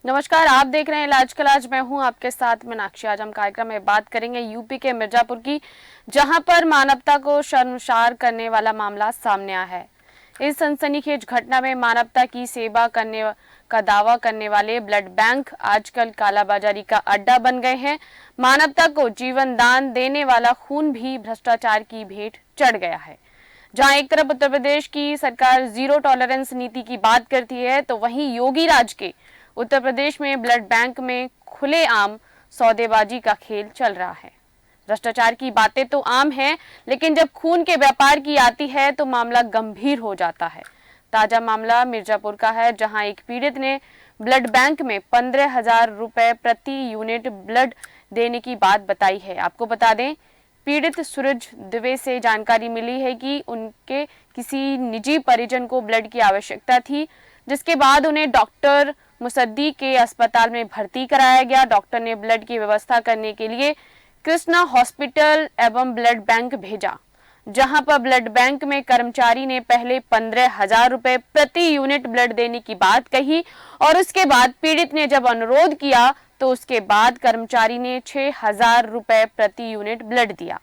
नमस्कार, आप देख रहे हैं इलाज का इलाज। मैं हूं आपके साथ मीनाक्षी। आज हम कार्यक्रम में बात करेंगे यूपी के मिर्जापुर की, जहां पर मानवता को शर्मसार करने वाला मामला सामने आया है। इस सनसनीखेज घटना में मानवता की सेवा करने का दावा करने वाले ब्लड बैंक आजकल कालाबाजारी का अड्डा बन गए हैं। मानवता को जीवन दान देने वाला खून भी भ्रष्टाचार की भेंट चढ़ गया है। जहां एक तरफ उत्तर प्रदेश की सरकार जीरो टॉलरेंस नीति की बात करती है, तो वहीं योगी राज के उत्तर प्रदेश में ब्लड बैंक में खुलेआम सौदेबाजी का खेल चल रहा है। भ्रष्टाचार की बातें तो आम हैं, लेकिन जब खून के व्यापार की आती है तो मामला गंभीर हो जाता है। ताजा मामला मिर्जापुर का है, जहां एक पीड़ित ने ब्लड बैंक में 15,000 रुपए प्रति यूनिट ब्लड देने की बात बताई है। आपको बता दें, पीड़ित सूरज दुबे से जानकारी मिली है कि उनके किसी निजी परिजन को ब्लड की आवश्यकता थी, जिसके बाद उन्हें डॉक्टर मुसद्दी के अस्पताल में भर्ती कराया गया। डॉक्टर ने ब्लड की व्यवस्था करने के लिए कृष्णा हॉस्पिटल एवं ब्लड बैंक भेजा, जहां पर ब्लड बैंक में कर्मचारी ने पहले 15,000 रुपए प्रति यूनिट ब्लड देने की बात कही और उसके बाद पीड़ित ने जब अनुरोध किया तो उसके बाद कर्मचारी ने 6,000 रुपए प्रति यूनिट ब्लड दिया।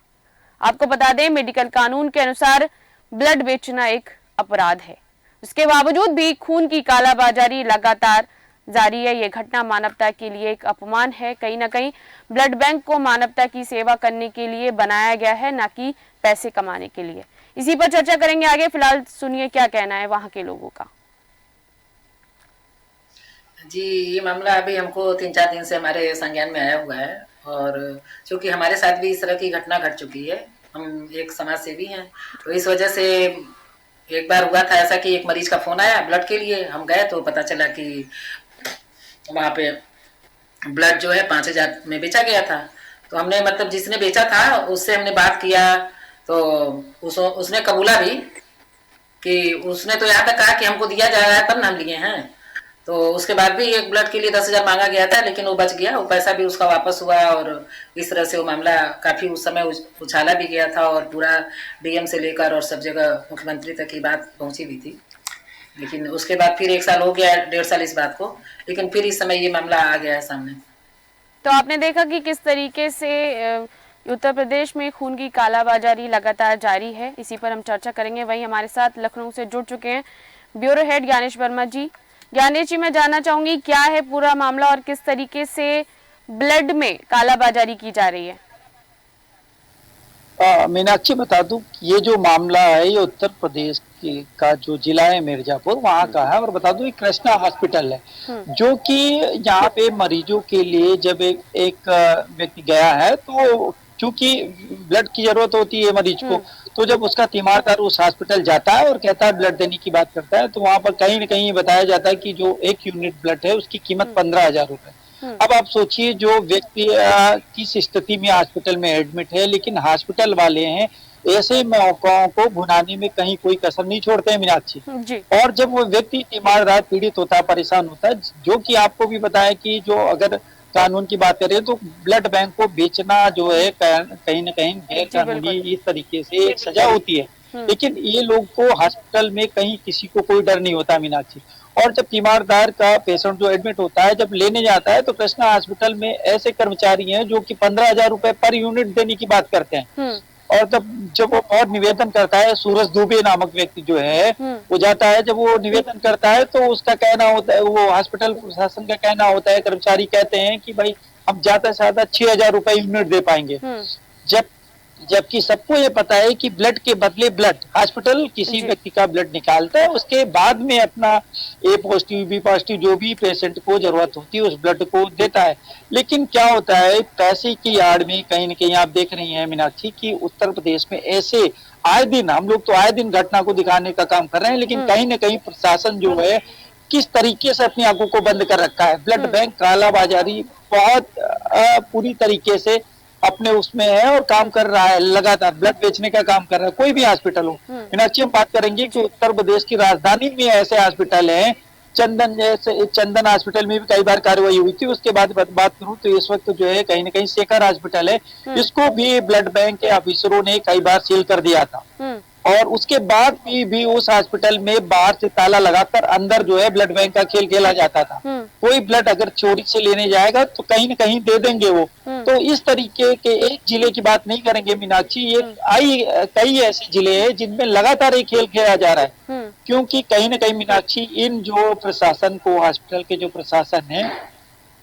आपको बता दें, मेडिकल कानून के अनुसार ब्लड बेचना एक अपराध है। इसके बावजूद भी खून की कालाबाजारी लगातार जारी है। ये घटना मानवता के लिए एक अपमान है। कहीं ना कहीं ब्लड बैंक को मानवता की सेवा करने के लिए बनाया गया है, ना कि पैसे कमाने के लिए। इसी पर चर्चा करेंगे आगे। फिलहाल सुनिए क्या कहना है वहां के लोगों का। जी, ये मामला अभी हमको 3-4 दिन से हमारे संज्ञान में आया हुआ है और चूंकि हमारे साथ भी इस तरह की घटना घट चुकी है, हम एक समाज सेवी हैं, तो इस वजह से एक बार हुआ था ऐसा कि एक मरीज का फोन आया ब्लड के लिए। हम गए तो पता चला कि वहाँ पे ब्लड जो है 5,000 में बेचा गया था। तो हमने मतलब जिसने बेचा था उससे हमने बात किया, तो उसने कबूला भी कि उसने तो यहाँ तक कहा कि हमको दिया जा रहा है तब ना हम लिए हैं। तो उसके बाद भी एक ब्लड के लिए 10,000 मांगा गया था, लेकिन वो बच गया, वो पैसा भी उसका वापस हुआ और इस तरह से वो मामला काफी उस समय उछाला भी गया था और पूरा डीएम से लेकर और सब जगह मुख्यमंत्री तक की बात पहुंची भी थी। लेकिन उसके बाद फिर 1 साल हो गया, 1.5 साल इस बात को, लेकिन फिर इस समय ये मामला आ गया है सामने। तो आपने देखा कि किस तरीके से उत्तर प्रदेश में खून की कालाबाजारी लगातार जारी है। इसी पर हम चर्चा करेंगे। वहीं हमारे साथ लखनऊ से जुड़ चुके हैं ब्यूरो हेड ज्ञानेश वर्मा जी। ज्ञानेश जी, मैं जानना चाहूंगी क्या है पूरा मामला और किस तरीके से ब्लड में कालाबाजारी की जा रही है। मीनाक्षी, बता दूं ये जो मामला है ये उत्तर प्रदेश का जो जिला है मिर्जापुर वहाँ का है। और बता दूं ये कृष्णा हॉस्पिटल है, जो कि यहाँ पे मरीजों के लिए जब एक व्यक्ति गया है तो चूंकि ब्लड की जरूरत होती है मरीज को, तो जब उसका तीमारदार उस हॉस्पिटल जाता है और कहता है ब्लड देने की बात करता है, तो वहाँ पर कहीं न कहीं बताया जाता है कि जो 1 यूनिट ब्लड है उसकी कीमत 15,000 रुपए। अब आप सोचिए, जो व्यक्ति किस स्थिति में हॉस्पिटल में एडमिट है, लेकिन हॉस्पिटल वाले हैं ऐसे मौकों को भुनाने में कहीं कोई कसर नहीं छोड़ते हैं मीनाक्षी जी। और जब वो व्यक्ति तीमारदार पीड़ित होता है, परेशान होता है, जो कि आपको भी बताया कि जो अगर कानून की बात करें तो ब्लड बैंक को बेचना जो है कहीं न कहीं गैर कानूनी इस तरीके से एक सजा होती है। लेकिन ये लोग को हॉस्पिटल में कहीं किसी को कोई डर नहीं होता मीनाक्षी। और जब तीमारदार का पेशेंट जो एडमिट होता है जब लेने जाता है, तो कृष्णा हॉस्पिटल में ऐसे कर्मचारी हैं जो कि 15,000 रुपए पर यूनिट देने की बात करते हैं। और जब वो और निवेदन करता है, सूरज दुबे नामक व्यक्ति जो है वो जाता है, जब वो निवेदन करता है तो उसका कहना होता है, वो हॉस्पिटल प्रशासन का कहना होता है, कर्मचारी कहते हैं कि भाई हम ज्यादा से ज्यादा 6,000 रुपए यूनिट दे पाएंगे। जब जबकि सबको ये पता है कि ब्लड के बदले ब्लड हॉस्पिटल किसी व्यक्ति का ब्लड निकालता है, उसके बाद में अपना ए पॉजिटिव बी पॉजिटिव जो भी पेशेंट को जरूरत होती है उस ब्लड को देता है। लेकिन क्या होता है, पैसे की आड़ में कहीं न कहीं आप देख रही हैं मीनाक्षी कि उत्तर प्रदेश में ऐसे आए दिन, हम लोग तो आए दिन घटना को दिखाने का काम कर रहे हैं, लेकिन कहीं न कहीं प्रशासन जो है किस तरीके से अपनी आंखों को बंद कर रखा है। ब्लड बैंक कालाबाजारी बहुत पूरी तरीके से अपने उसमें है और काम कर रहा है, लगातार ब्लड बेचने का काम कर रहा है, कोई भी हॉस्पिटल हो। मीनाक्षी, हम बात करेंगे कि उत्तर प्रदेश की राजधानी में ऐसे हॉस्पिटल हैं, चंदन हॉस्पिटल में भी कई बार कार्रवाई हुई थी। उसके बाद बात करूं तो इस वक्त जो है कहीं न कहीं शेखर हॉस्पिटल है, इसको भी ब्लड बैंक के ऑफिसरों ने कई बार सील कर दिया था। और उसके बाद भी उस हॉस्पिटल में बाहर से ताला लगाकर अंदर जो है ब्लड बैंक का खेल खेला जाता था। कोई ब्लड अगर चोरी से लेने जाएगा तो कहीं न कहीं दे देंगे वो। तो इस तरीके के एक जिले की बात नहीं करेंगे मीनाक्षी, ये कई ऐसे जिले हैं जिनमें लगातार ये खेल खेला जा रहा है। क्योंकि कहीं न कहीं मीनाक्षी इन जो प्रशासन को, हॉस्पिटल के जो प्रशासन है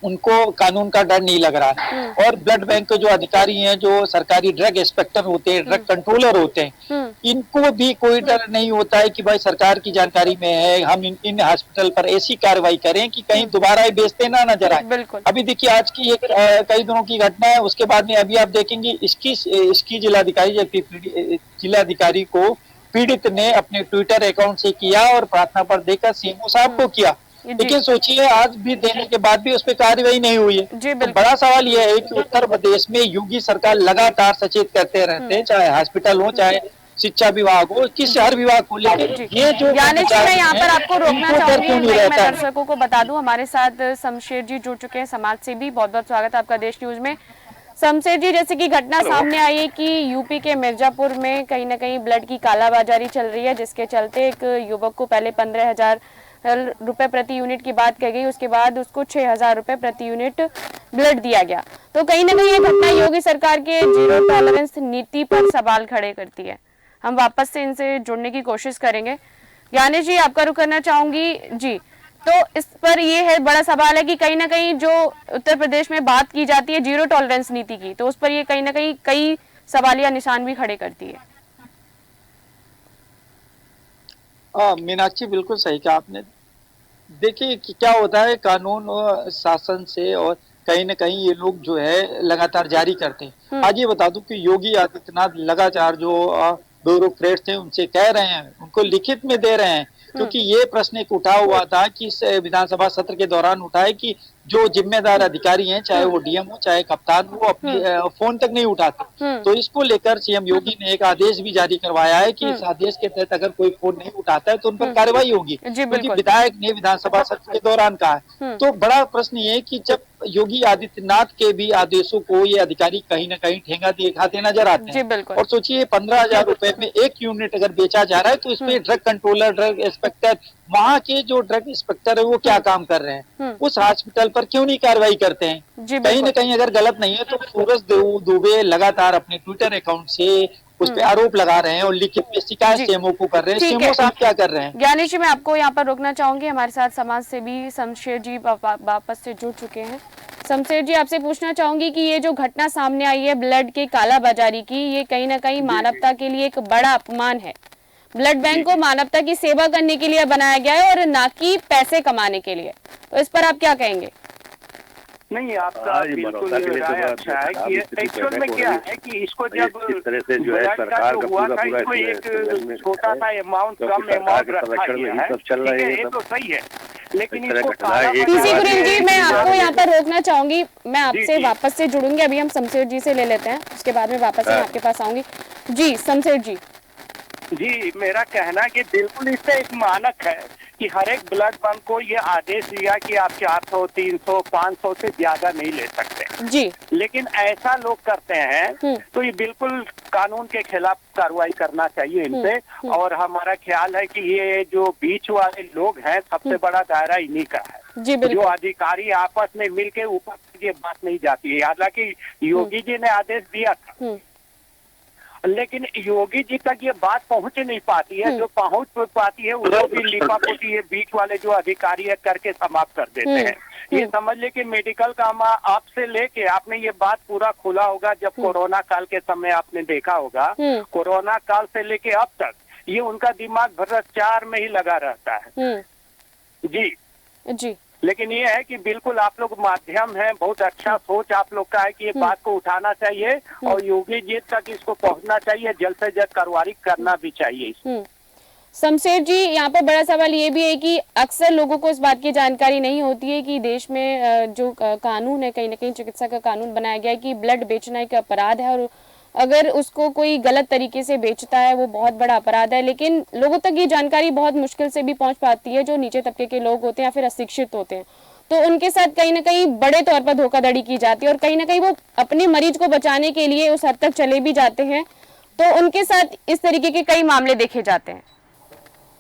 उनको कानून का डर नहीं लग रहा है। और ब्लड बैंक के जो अधिकारी हैं, जो सरकारी ड्रग इंस्पेक्टर होते हैं, ड्रग कंट्रोलर होते हैं, इनको भी कोई डर नहीं होता है कि भाई सरकार की जानकारी में है, हम इन हॉस्पिटल पर ऐसी कार्रवाई करें कि कहीं दोबारा बेचते ना नजर आए। अभी देखिए आज की एक कई दिनों की घटना है, उसके बाद में अभी आप देखेंगे इसकी जिलाधिकारी को पीड़ित ने अपने ट्विटर अकाउंट से किया और प्रार्थना पत्र देकर सीएमओ साहब को किया। लेकिन सोचिए आज भी देने के बाद भी उस पर कार्रवाई नहीं हुई है। तो बड़ा सवाल यह है कि उत्तर प्रदेश में योगी सरकार लगातार सचेत करते रहते हैं, चाहे हॉस्पिटल हो, चाहे शिक्षा विभाग हो, किसी हर विभाग को, लेकिन ये जो यानी मैं यहाँ पर आपको रोकना चाहूंगी। मैं दर्शकों को बता दूं हमारे साथ शमशेर जी जुड़ चुके हैं, समाज सेवी। बहुत बहुत स्वागत है आपका देश न्यूज में। शमशेर जी, जैसे कि घटना सामने आई है कि यूपी के मिर्जापुर में कहीं न कहीं ब्लड की कालाबाजारी चल रही है, जिसके चलते एक युवक को पहले 15,000 रुपए प्रति यूनिट की बात कही गई, उसके बाद उसको 6,000 रुपए प्रति यूनिट ब्लड दिया गया। तो कहीं ना कहीं ये घटना योगी सरकार के जीरो टॉलरेंस नीति पर सवाल खड़े करती है। हम वापस से इनसे जुड़ने की कोशिश करेंगे। ज्ञानेश जी, आपका रुख करना चाहूंगी जी। तो इस पर ये है बड़ा सवाल है कि कहीं ना कहीं जो उत्तर प्रदेश में बात की जाती है जीरो टॉलरेंस नीति की, तो उस पर ये कहीं ना कहीं कई सवालिया निशान भी खड़े करती है। मीनाक्षी, बिल्कुल सही कहा आपने। देखिए कि क्या होता है, कानून और शासन से और कहीं न कहीं ये लोग जो है लगातार जारी करते हैं। आज ये बता दूं कि योगी आदित्यनाथ लगातार जो ब्यूरोक्रेट्स हैं उनसे कह रहे हैं, उनको लिखित में दे रहे हैं, क्योंकि ये प्रश्न एक उठा हुआ था कि इस विधानसभा सत्र के दौरान उठा है कि जो जिम्मेदार अधिकारी हैं, चाहे वो डीएम हो चाहे कप्तान हो, अपने फोन तक नहीं उठाते। तो इसको लेकर सीएम योगी ने एक आदेश भी जारी करवाया है कि इस आदेश के तहत अगर कोई फोन नहीं उठाता है तो उन पर कार्रवाई होगी, क्योंकि विधायक ने विधानसभा सत्र के दौरान कहा है। तो बड़ा प्रश्न ये कि जब योगी आदित्यनाथ के भी आदेशों को ये अधिकारी कहीं न कहीं ठेंगा दिखाते नजर आते हैं। और सोचिए 15,000 रुपए में एक यूनिट अगर बेचा जा रहा है तो इसमें ड्रग कंट्रोलर, ड्रग इंस्पेक्टर, वहाँ के जो ड्रग इंस्पेक्टर है वो क्या काम कर रहे हैं, उस हॉस्पिटल पर क्यों नहीं कार्रवाई करते हैं? कहीं न कहीं अगर गलत नहीं है तो सूरज दुबे लगातार अपने ट्विटर अकाउंट से उस पे आरोप लगा रहे हैं और लिखित में शिकायत सीएमओ को कर रहे हैं। सीएमओ साहब क्या कर रहे हैं? ज्ञानेश जी, मैं आपको यहाँ पर रोकना चाहूंगी। हमारे साथ समाज सेवी शमशेर जी वापस से जुड़ चुके हैं। शमशेर जी, आपसे पूछना चाहूंगी कि ये जो घटना सामने आई है ब्लड के कालाबाजारी की, ये कहीं ना कहीं मानवता के लिए एक बड़ा अपमान है। ब्लड बैंक को मानवता की सेवा करने के लिए बनाया गया है और ना कि पैसे कमाने के लिए। तो इस पर आप क्या कहेंगे? नहीं, आपका बिल्कुल राय अच्छा है कि एक्चुअल में क्या है कि इसको जब तरह से जो है सरकार का हुआ था, इसको एक छोटा सा अमाउंट, कम अमाउंट रखा गया है, ठीक है, ये तो सही है। लेकिन इसको पीसी गुरिल जी, मैं आपको यहाँ पर रोकना चाहूंगी। मैं आपसे वापस से जुड़ूंगी। अभी हम शमशेर जी से ले लेते हैं, उसके बाद में वापस मैं आपके पास आऊंगी। जी शमशेर जी। जी, मेरा कहना है कि बिल्कुल इससे एक मानक है कि हर एक ब्लड बैंक को ये आदेश दिया कि आप 400, 300, 500 से ज्यादा नहीं ले सकते जी। लेकिन ऐसा लोग करते हैं तो ये बिल्कुल कानून के खिलाफ कार्रवाई करना चाहिए इनसे। और हमारा ख्याल है कि ये जो बीच वाले लोग हैं, सबसे बड़ा दायरा इन्हीं का है। जो अधिकारी आपस में मिलके ऊपर ये बात नहीं जाती है। हालांकि योगी जी ने आदेश दिया था, लेकिन योगी जी तक ये बात पहुंच नहीं पाती है। जो पहुंच पाती है वो भी लिपापोती ये बीच वाले जो अधिकारी है करके समाप्त कर देते हैं। ये समझ ले कि मेडिकल का आपसे लेके, आपने ये बात पूरा खुला होगा जब कोरोना काल के समय आपने देखा होगा, कोरोना काल से लेके अब तक ये उनका दिमाग भ्रष्टाचार में ही लगा रहता है। जी। लेकिन ये है कि बिल्कुल आप लोग माध्यम है, बहुत अच्छा सोच आप लोग का है कि ये बात को उठाना चाहिए और योगी जी तक इसको पहुंचना चाहिए, जल्द से जल्द कार्रवाई करना भी चाहिए। शमशेर जी, यहाँ पर बड़ा सवाल ये भी है कि अक्सर लोगों को इस बात की जानकारी नहीं होती है कि देश में जो कानून है, कहीं ना कहीं चिकित्सा का कानून बनाया गया है कि ब्लड बेचना एक अपराध है और अगर उसको कोई गलत तरीके से बेचता है वो बहुत बड़ा अपराध है। लेकिन लोगों तक ये जानकारी बहुत मुश्किल से भी पहुंच पाती है, जो नीचे तबके के लोग होते हैं या फिर अशिक्षित होते हैं। तो उनके साथ कहीं ना कहीं बड़े तौर पर धोखाधड़ी की जाती है और कहीं ना कहीं वो अपने मरीज को बचाने के लिए उस हद तक चले भी जाते हैं तो उनके साथ इस तरीके के कई मामले देखे जाते हैं।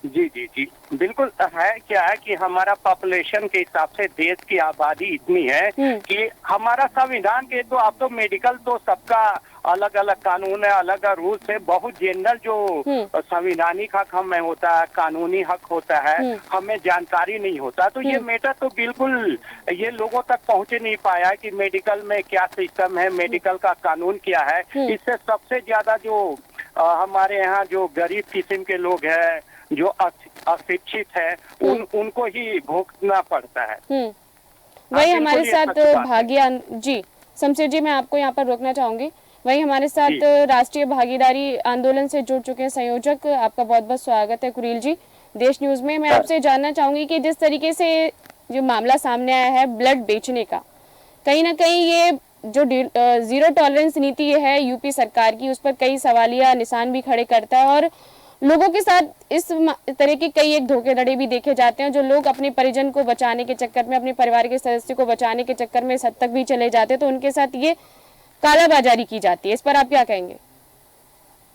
जी जी जी, बिल्कुल है। क्या है कि हमारा पॉपुलेशन के हिसाब से देश की आबादी इतनी है कि हमारा संविधान के तो अब तो मेडिकल तो सबका अलग अलग कानून है, अलग अलग रूल्स है। बहुत जनरल जो संविधानिक हक हमें होता है, कानूनी हक होता है, हमें जानकारी नहीं होता। तो ये मैटर तो बिल्कुल ये लोगों तक पहुंच नहीं पाया कि मेडिकल में क्या सिस्टम है, मेडिकल का कानून क्या है। इससे सबसे ज्यादा जो हमारे यहाँ जो गरीब किस्म के लोग हैं, जो अशिक्षित है, उनको ही भुगतना पड़ता है। वही हमारे साथ भागिया जी, शमशेर जी मैं आपको यहाँ पर रोकना चाहूंगी। वही हमारे साथ राष्ट्रीय भागीदारी आंदोलन से जुड़ चुके हैं संयोजक, आपका बहुत बहुत स्वागत है कुरील जी देश न्यूज में। मैं आपसे जानना चाहूंगी कि जिस तरीके से जो मामला सामने आया है ब्लड बेचने का, कहीं ना कहीं ये जो जीरो टॉलरेंस नीति है यूपी सरकार की, उस पर कई सवालिया निशान भी खड़े करता है और लोगों के साथ इस तरह के कई एक धोखेधड़ी भी देखे जाते हैं। जो लोग अपने परिजन को बचाने के चक्कर में, अपने परिवार के सदस्य को बचाने के चक्कर में इस हद तक भी चले जाते हैं, तो उनके साथ ये कालाबाजारी की जाती है। इस पर आप क्या कहेंगे?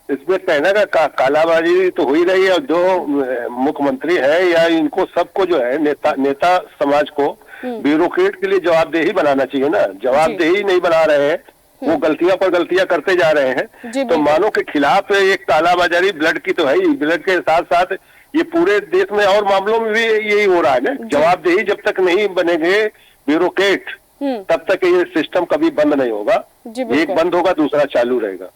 इसमें कहना का कालाबाजारी तो हो ही रही है। और जो मुख्यमंत्री है या इनको सबको जो है नेता समाज को ब्यूरोक्रेट के लिए जवाबदेही बनाना चाहिए ना। जवाबदेही नहीं बना रहे हैं, वो गलतियां पर गलतियां करते जा रहे हैं। तो मानव के खिलाफ एक कालाबाजारी ब्लड की तो है ही, ब्लड के साथ साथ ये पूरे देश में और मामलों में भी यही हो रहा है ना। जवाबदेही जब तक नहीं बनेंगे ब्यूरोक्रेट, तब तक ये सिस्टम कभी बंद नहीं होगा। एक बंद होगा दूसरा चालू रहेगा।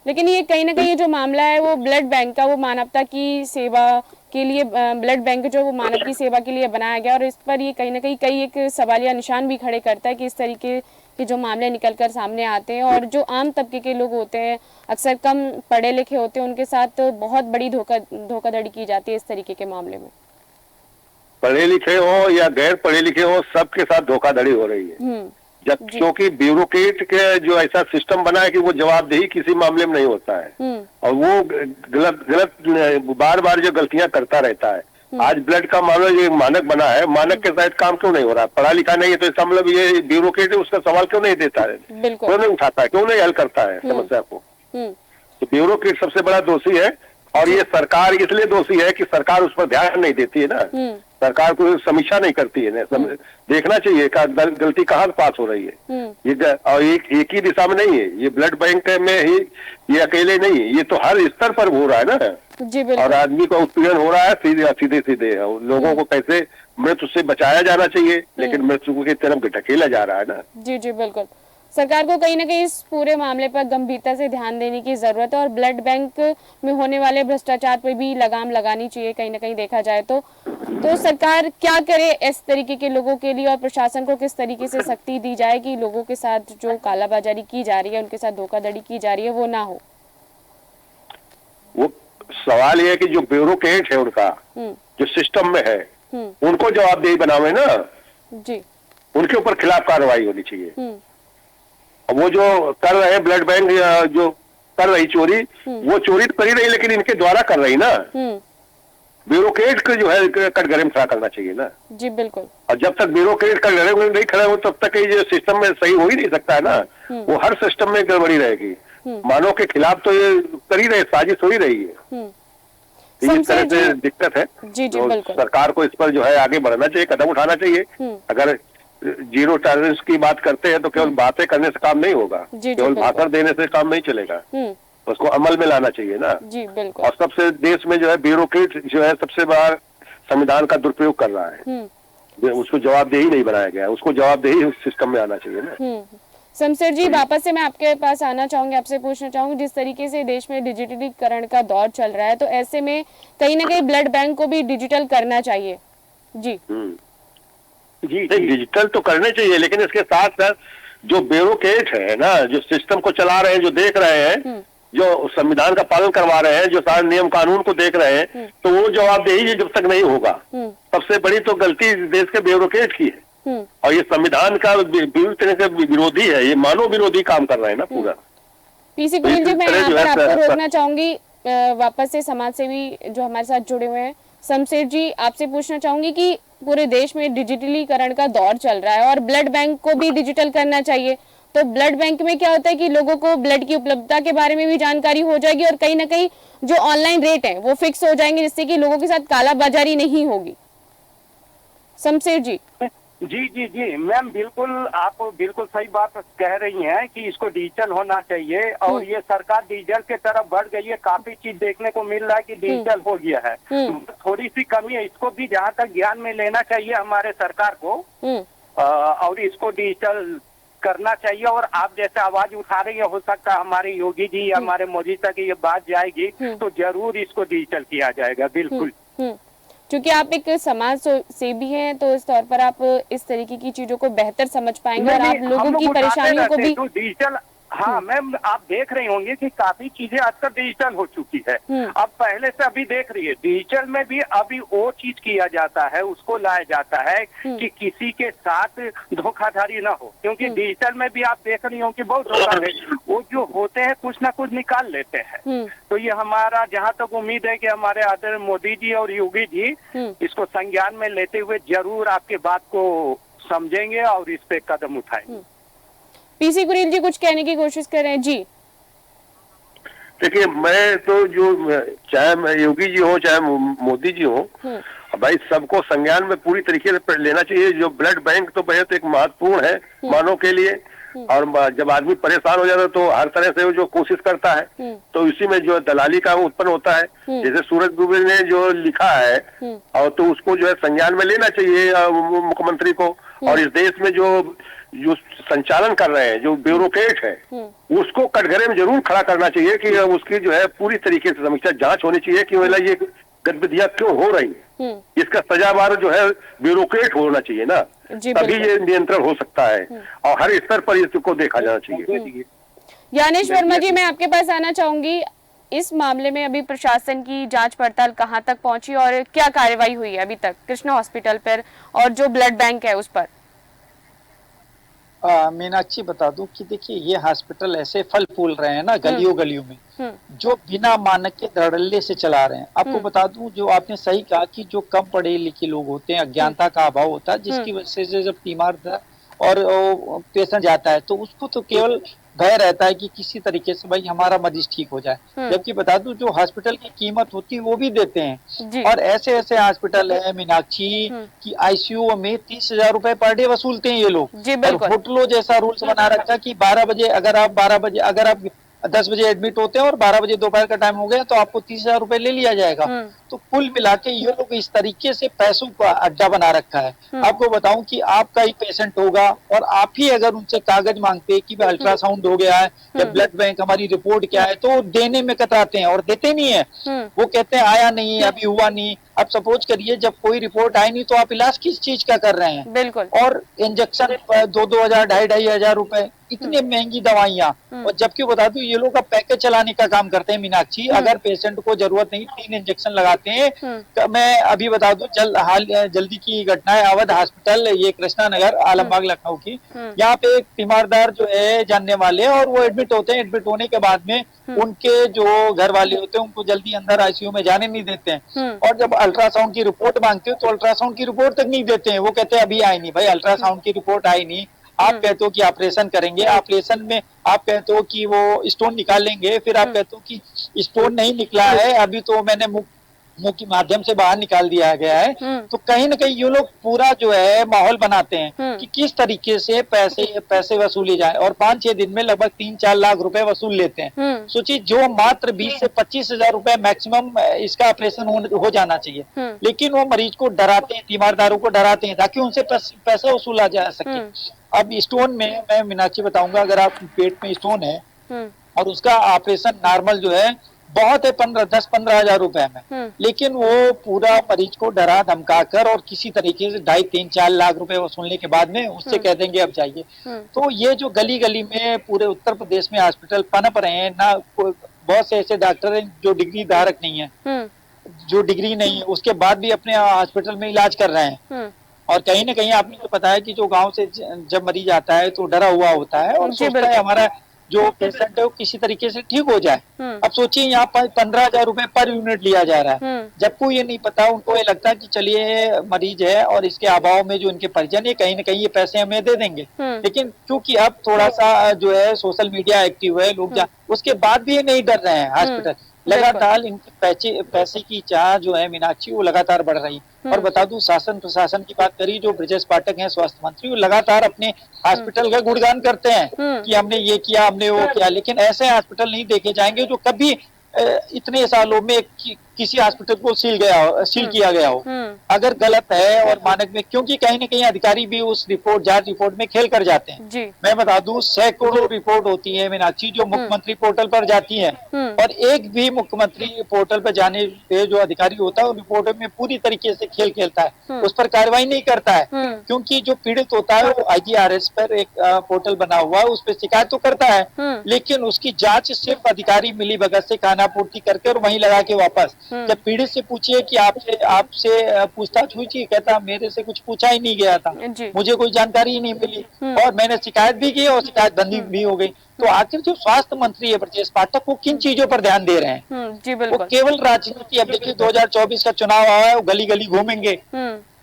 लेकिन ये कहीं ना कहीं जो मामला है वो ब्लड बैंक का, वो मानवता की सेवा के लिए ब्लड बैंक जो वो मानव की सेवा के लिए बनाया गया, और इस पर ये कहीं ना कहीं कई एक सवालिया निशान भी खड़े करता है कि इस तरीके के जो मामले निकलकर सामने आते हैं और जो आम तबके के लोग होते हैं, अक्सर कम पढ़े लिखे होते हैं, उनके साथ बहुत बड़ी धोखाधड़ी की जाती है इस तरीके के मामले में। पढ़े लिखे हो या गैर पढ़े लिखे हो, सबके साथ धोखाधड़ी हो रही है। जब क्योंकि ब्यूरोक्रेट के जो ऐसा सिस्टम बना है कि वो जवाबदेही किसी मामले में नहीं होता है और वो गलत बार बार जो गलतियां करता रहता है। आज ब्लड का मामला जो मानक बना है, मानक के तहत काम क्यों नहीं हो रहा? पढ़ा लिखा नहीं है तो इसका मतलब ये ब्यूरोक्रेट है, उसका सवाल क्यों नहीं देता है, क्यों नहीं उठाता है, क्यों नहीं हल करता है समस्या को? तो ब्यूरोक्रेट सबसे बड़ा दोषी है। और ये सरकार इसलिए दोषी है कि सरकार उस पर ध्यान नहीं देती है ना। सरकार को समीक्षा नहीं करती है ना। देखना चाहिए गलती कहाँ पास हो रही है। ये और एक ही दिशा में नहीं है, ये ब्लड बैंक में ही ये अकेले नहीं है, ये तो हर स्तर पर हो रहा है ना। और आदमी का उत्पीड़न हो रहा है सीधे लोगों को कैसे मृत्यु से बचाया जाना चाहिए, लेकिन मृत्यु की तरफ ढकेला जा रहा है ना। जी जी बिल्कुल, सरकार को कहीं ना कहीं इस पूरे मामले पर गंभीरता से ध्यान देने की जरूरत है और ब्लड बैंक में होने वाले भ्रष्टाचार पर भी लगाम लगानी चाहिए। कहीं ना कहीं देखा जाए तो सरकार क्या करे इस तरीके के लोगों के लिए, और प्रशासन को किस तरीके से सख्ती दी जाए कि लोगों के साथ जो कालाबाजारी की जा रही है, उनके साथ धोखाधड़ी की जा रही है, वो ना हो। वो सवाल ये है कि जो ब्यूरोक्रेट है उनका जो सिस्टम में है, उनको जवाबदेही बनावे ना जी, उनके ऊपर खिलाफ कार्रवाई होनी चाहिए। वो जो कर रहे हैं ब्लड बैंक जो कर रही चोरी, वो चोरी तो कर ही रही, लेकिन इनके द्वारा कर रही ना। ब्यूरोक्रेट को जो है कटघरे में खड़ा करना चाहिए ना। जी बिल्कुल। और जब तक ब्यूरोक्रेट कटघरे में नहीं खड़े हो तब तक ये सिस्टम में सही हो ही नहीं सकता है ना। वो हर सिस्टम में गड़बड़ी रहेगी। मानव के खिलाफ तो ये कर ही रहे, साजिश हो ही रही है। इस तरह से दिक्कत है। जी जी तो बिल्कुल, सरकार को इस पर जो है आगे बढ़ना चाहिए, कदम उठाना चाहिए। अगर जीरो टॉलरेंस की बात करते हैं तो केवल बातें करने से काम नहीं होगा, केवल भाषण देने से काम नहीं चलेगा, उसको अमल में लाना चाहिए ना। जी बिल्कुल। और सबसे देश में जो है ब्यूरोक्रेट जो है सबसे बड़ा संविधान का दुरुपयोग कर रहा है। उसको जवाबदेही नहीं बनाया गया, उसको जवाबदेही सिस्टम में आना चाहिए ना। शमशेर जी वापस से मैं आपके पास आना चाहूंगी, आपसे पूछना चाहूंगी, जिस तरीके से देश में डिजिटलीकरण का दौर चल रहा है, तो ऐसे में कहीं ना कहीं ब्लड बैंक को भी डिजिटल करना चाहिए। जी जी डिजिटल तो करने चाहिए, लेकिन इसके साथ साथ जो ब्यूरोक्रेट है ना, जो सिस्टम को चला रहे हैं, जो देख रहे हैं, जो संविधान का पालन करवा रहे हैं, जो सारे नियम कानून को देख रहे हैं, तो वो जवाबदेही जब तक नहीं होगा, सबसे बड़ी तो गलती देश के ब्यूरोक्रेट की है। और ये संविधान का पूरी तरह से विरोधी है, ये मानव विरोधी काम कर रहे हैं ना पूरा। पीसी कुरील जी, मैं यहाँ पर आपको रोकना चाहूंगी, वापस से समाज सेवी जो हमारे साथ जुड़े हुए हैं, शमशेर जी आपसे पूछना चाहूंगी कि पूरे देश में डिजिटलीकरण का दौर चल रहा है और ब्लड बैंक को भी डिजिटल करना चाहिए, तो ब्लड बैंक में क्या होता है कि लोगों को ब्लड की उपलब्धता के बारे में भी जानकारी हो जाएगी और कहीं ना कहीं जो ऑनलाइन रेट है वो फिक्स हो जाएंगे, जिससे कि लोगों के साथ कालाबाजारी नहीं होगी। शमशेर जी। जी जी जी मैम, बिल्कुल आप बिल्कुल सही बात कह रही हैं कि इसको डिजिटल होना चाहिए, और ये सरकार डिजिटल के तरफ बढ़ गई है। काफी चीज देखने को मिल रहा है कि डिजिटल हो गया है। थोड़ी सी कमी है, इसको भी जहाँ तक ज्ञान में लेना चाहिए हमारे सरकार को, और इसको डिजिटल करना चाहिए। और आप जैसे आवाज उठा रही है, हो सकता है हमारे योगी जी या हमारे मोदी तक ये बात जाएगी तो जरूर इसको डिजिटल किया जाएगा। बिल्कुल, क्योंकि आप एक समाज सेवी हैं तो इस तौर पर आप इस तरीके की चीजों को बेहतर समझ पाएंगे और आप लोगों की परेशानियों को भी डिजिटल। हाँ मैम, आप देख रही होंगी कि काफी चीजें आजकल डिजिटल हो चुकी है। अब पहले से अभी देख रही है, डिजिटल में भी अभी वो चीज किया जाता है, उसको लाया जाता है कि किसी के साथ धोखाधड़ी ना हो। क्योंकि डिजिटल में भी आप देख रही होंगी बहुत धोखाधड़ी, वो जो होते हैं कुछ ना कुछ निकाल लेते हैं। तो ये हमारा जहाँ तक उम्मीद है कि हमारे आदरणीय मोदी जी और योगी जी इसको संज्ञान में लेते हुए जरूर आपके बात को समझेंगे और इस पे कदम उठाएंगे। पीसी गुरील जी कुछ कहने की कोशिश कर रहे हैं जी। देखिए, मैं तो जो चाहे योगी जी हो चाहे मोदी जी हो, भाई सबको संज्ञान में पूरी तरीके से लेना चाहिए। जो ब्लड बैंक तो बेहद एक महत्वपूर्ण है मानव के लिए, और जब आदमी परेशान हो जाता है तो हर तरह से वो जो कोशिश करता है तो इसी में जो दलाली का उत्पन्न होता है। जैसे सूरज दुबे ने जो लिखा है, और तो उसको जो है संज्ञान में लेना चाहिए मुख्यमंत्री को। और इस देश में जो संचालन कर रहे हैं, जो ब्यूरोक्रेट है, उसको कटघरे में जरूर खड़ा करना चाहिए कि उसकी जो है पूरी तरीके से समीक्षा जांच होनी चाहिए कि मतलब ये गतिविधियां क्यों हो रही है। इसका सजावार जो है ब्यूरोक्रेट होना चाहिए ना, तभी ये नियंत्रण हो सकता है, और हर स्तर पर इसको देखा जाना चाहिए। ज्ञानेश वर्मा जी, मैं आपके पास आना चाहूंगी। इस मामले में अभी प्रशासन की जांच पड़ताल कहां तक पहुंची और क्या कार्रवाई हुई है अभी तक कृष्णा हॉस्पिटल पर और जो ब्लड बैंक है उस पर? मीनाक्षी बता दूं कि देखिए, ये हॉस्पिटल ऐसे फल फूल रहे हैं ना गलियों गलियों में, जो बिना मानक के धड़ल्ले से चला रहे हैं। आपको बता दूं, जो आपने सही कहा कि जो कम पढ़े लिखे लोग होते हैं, अज्ञानता का अभाव होता है, जिसकी वजह से जब बीमार और पेशेंट जाता है तो उसको तो केवल भय रहता है कि किसी तरीके से भाई हमारा मरीज ठीक हो जाए। जबकि बता दूं, जो हॉस्पिटल की कीमत होती है वो भी देते हैं। और ऐसे ऐसे हॉस्पिटल है मीनाक्षी की आईसीयू में 30,000 रुपए पर डे वसूलते हैं ये लोग। और होटलों जैसा रूल्स बना रखा कि 12 बजे अगर आप 10 बजे एडमिट होते हैं और 12 बजे दोपहर का टाइम हो गया तो आपको 30,000 रुपए ले लिया जाएगा। तो कुल मिला के ये लोग इस तरीके से पैसों का अड्डा बना रखा है। आपको बताऊं कि आपका ही पेशेंट होगा और आप ही अगर उनसे कागज मांगते हैं कि अल्ट्रासाउंड हो गया है या ब्लड बैंक हमारी रिपोर्ट क्या है, तो देने में कतराते हैं और देते नहीं है। वो कहते हैं आया नहीं, अभी हुआ नहीं। अब सपोज करिए जब कोई रिपोर्ट आई नहीं तो आप इलाज किस चीज का कर रहे हैं? बिल्कुल। और इंजेक्शन 2,000 2,500 रुपए, इतनी महंगी दवाइयाँ। और जबकि बता दूं, ये लोग अब पैकेज चलाने का काम करते हैं मीनाक्षी। अगर पेशेंट को जरूरत नहीं 3 इंजेक्शन लगाते हैं। तो मैं अभी बता दूं, जल्दी की घटना है, अवध हॉस्पिटल, ये कृष्णा नगर आलमबाग लखनऊ की। यहाँ पे एक तीमारदार जो है जानने वाले, और वो एडमिट होते हैं। एडमिट होने के बाद में उनके जो घर वाले होते हैं उनको जल्दी अंदर आईसीयू में जाने नहीं देते हैं। और जब अल्ट्रासाउंड की रिपोर्ट मांगते हो तो अल्ट्रासाउंड की रिपोर्ट तक नहीं देते हैं। वो कहते हैं अभी आई नहीं। भाई अल्ट्रासाउंड की रिपोर्ट आई नहीं, आप कहते हो कि ऑपरेशन करेंगे, ऑपरेशन में आप कहते हो कि वो स्टोन निकाल लेंगे, फिर आप कहते हो कि स्टोन नहीं निकला है, अभी तो मैंने मुंह के माध्यम से बाहर निकाल दिया गया है। तो कहीं ना कहीं ये लोग पूरा जो है माहौल बनाते हैं कि किस तरीके से पैसे वसूले जाए, और 5-6 दिन में लगभग 3-4 लाख रुपए वसूल लेते हैं। सोचिए, जो मात्र 20 से 25,000 रुपए मैक्सिमम इसका ऑपरेशन हो जाना चाहिए, लेकिन वो मरीज को डराते हैं, तीमारदारों को डराते हैं ताकि उनसे पैसा वसूला जा सके। अब स्टोन में मैं मीनाक्षी बताऊंगा, अगर आप पेट में स्टोन है और उसका ऑपरेशन नॉर्मल जो है बहुत है 10-15 हजार रुपए में, लेकिन वो पूरा मरीज को डरा धमका कर और किसी तरीके से 2.5-3-4 लाख रुपए वसूलने के बाद में उससे कह देंगे अब जाइए। तो ये जो गली गली में पूरे उत्तर प्रदेश में हॉस्पिटल पनप रहे हैं ना, बहुत से ऐसे डॉक्टर हैं जो डिग्री धारक नहीं है, जो डिग्री नहीं है उसके बाद भी अपने हॉस्पिटल में इलाज कर रहे हैं। और कहीं ना कहीं आपने तो पता है कि जो गांव से जब मरीज आता है तो डरा हुआ होता है और सोचता है जो पेशेंट है वो किसी तरीके से ठीक हो जाए। अब सोचिए यहाँ पर 15,000 रुपए पर यूनिट लिया जा रहा है, जबको ये नहीं पता, उनको ये लगता है कि चलिए मरीज है और इसके अभाव में जो इनके परिजन है कहीं ना कहीं ये पैसे हमें दे देंगे। लेकिन क्योंकि अब थोड़ा सा जो है सोशल मीडिया एक्टिव है, लोग उसके बाद भी ये नहीं डर रहे हैं। हॉस्पिटल लगातार इनके पैसे की चाह जो है मीनाक्षी वो लगातार बढ़ रही। और बता दूं, शासन प्रशासन की बात करी, जो ब्रजेश पाठक हैं स्वास्थ्य मंत्री, वो लगातार अपने हॉस्पिटल का गुणगान करते हैं कि हमने ये किया, हमने वो किया। लेकिन ऐसे हॉस्पिटल नहीं देखे जाएंगे जो कभी इतने सालों में किसी हॉस्पिटल को सील किया गया हो। अगर गलत है और मानक में, क्योंकि कहीं ना कहीं अधिकारी भी उस जांच रिपोर्ट में खेल कर जाते हैं। मैं बता दूं, सैकड़ों रिपोर्ट होती है मीनाक्षी जो मुख्यमंत्री पोर्टल पर जाती है, और एक भी मुख्यमंत्री पोर्टल पर जाने पे जो अधिकारी होता है रिपोर्ट में पूरी तरीके से खेल खेलता है, उस पर कार्रवाई नहीं करता है। क्योंकि जो पीड़ित होता है वो IGRS पर एक पोर्टल बना हुआ है, उस पर शिकायत तो करता है, लेकिन उसकी जांच सिर्फ अधिकारी मिली भगत से खानापूर्ति करके और वहीं लगा के वापस। जब पीड़ित से पूछिए कि आपसे पूछताछ हुई थी, कहता मेरे से कुछ पूछा ही नहीं गया था, मुझे कोई जानकारी ही नहीं मिली, और मैंने शिकायत भी की और शिकायत बंदी भी हो गई। तो आखिर जो स्वास्थ्य मंत्री है ब्रजेश पाठक, वो किन चीजों पर ध्यान दे रहे हैं? जी बिल्कुल। वो केवल राजनीति, अब देखिए 2024 का चुनाव आया है, वो गली गली घूमेंगे।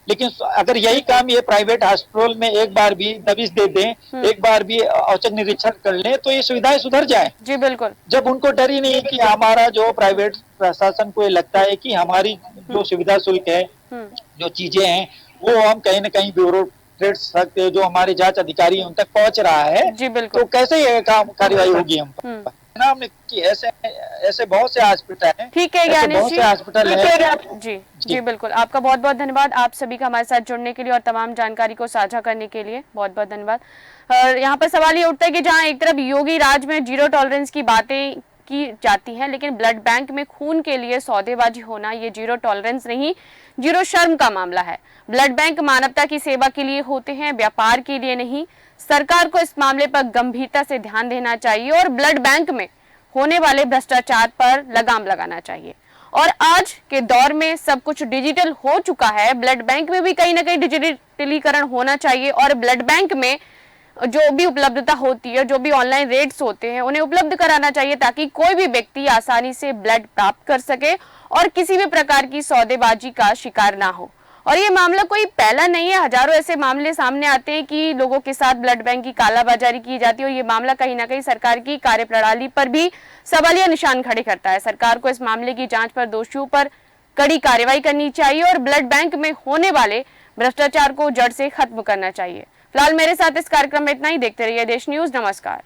लेकिन अगर यही काम ये प्राइवेट हॉस्पिटल में एक बार भी दबिश दे दें, एक बार भी औचक निरीक्षण कर लें, तो ये सुविधाएं सुधर जाए। जी बिल्कुल। जब उनको डर ही नहीं कि हमारा जो प्राइवेट प्रशासन को ये लगता है कि हमारी जो सुविधा शुल्क है, जो चीजें हैं, वो हम कहीं ना कहीं ब्यूरोक्रेट सकते, जो हमारे जांच अधिकारी हैं उन तक पहुंच रहा है। जी बिल्कुल। तो कैसे ये काम कार्रवाई होगी हम पर? हमने कि ऐसे बहुत से हॉस्पिटल हैं। ठीक है ज्ञानेश बहुत से हॉस्पिटल है। जी बिल्कुल, आपका बहुत बहुत धन्यवाद, आप सभी का हमारे साथ जुड़ने के लिए और तमाम जानकारी को साझा करने के लिए बहुत बहुत धन्यवाद। और यहाँ पर सवाल ये उठता है कि जहाँ एक तरफ योगी राज में जीरो टॉलरेंस की बातें की जाती हैं, लेकिन ब्लड बैंक में खून के लिए सौदेबाजी होना ये जीरो टॉलरेंस नहीं, जीरो शर्म का मामला है। ब्लड बैंक मानवता की सेवा के लिए होते हैं, व्यापार के लिए नहीं। सरकार को इस मामले पर गंभीरता से ध्यान देना चाहिए और ब्लड बैंक में होने वाले भ्रष्टाचार पर लगाम लगाना चाहिए। और आज के दौर में सब कुछ डिजिटल हो चुका है, ब्लड बैंक में भी कहीं ना कहीं डिजिटलीकरण होना चाहिए और ब्लड बैंक में जो भी उपलब्धता होती है, जो भी ऑनलाइन रेट्स होते हैं, उन्हें उपलब्ध कराना चाहिए ताकि कोई भी व्यक्ति आसानी से ब्लड प्राप्त कर सके और किसी भी प्रकार की सौदेबाजी का शिकार ना हो। और ये मामला कोई पहला नहीं है, हजारों ऐसे मामले सामने आते हैं कि लोगों के साथ ब्लड बैंक की कालाबाजारी की जाती है और ये मामला कहीं ना कहीं सरकार की कार्यप्रणाली पर भी सवालिया निशान खड़े करता है। सरकार को इस मामले की जांच पर दोषियों पर कड़ी कार्रवाई करनी चाहिए और ब्लड बैंक में होने वाले भ्रष्टाचार को जड़ से खत्म करना चाहिए। फिलहाल मेरे साथ इस कार्यक्रम में इतना ही। देखते रहिए देश न्यूज। नमस्कार।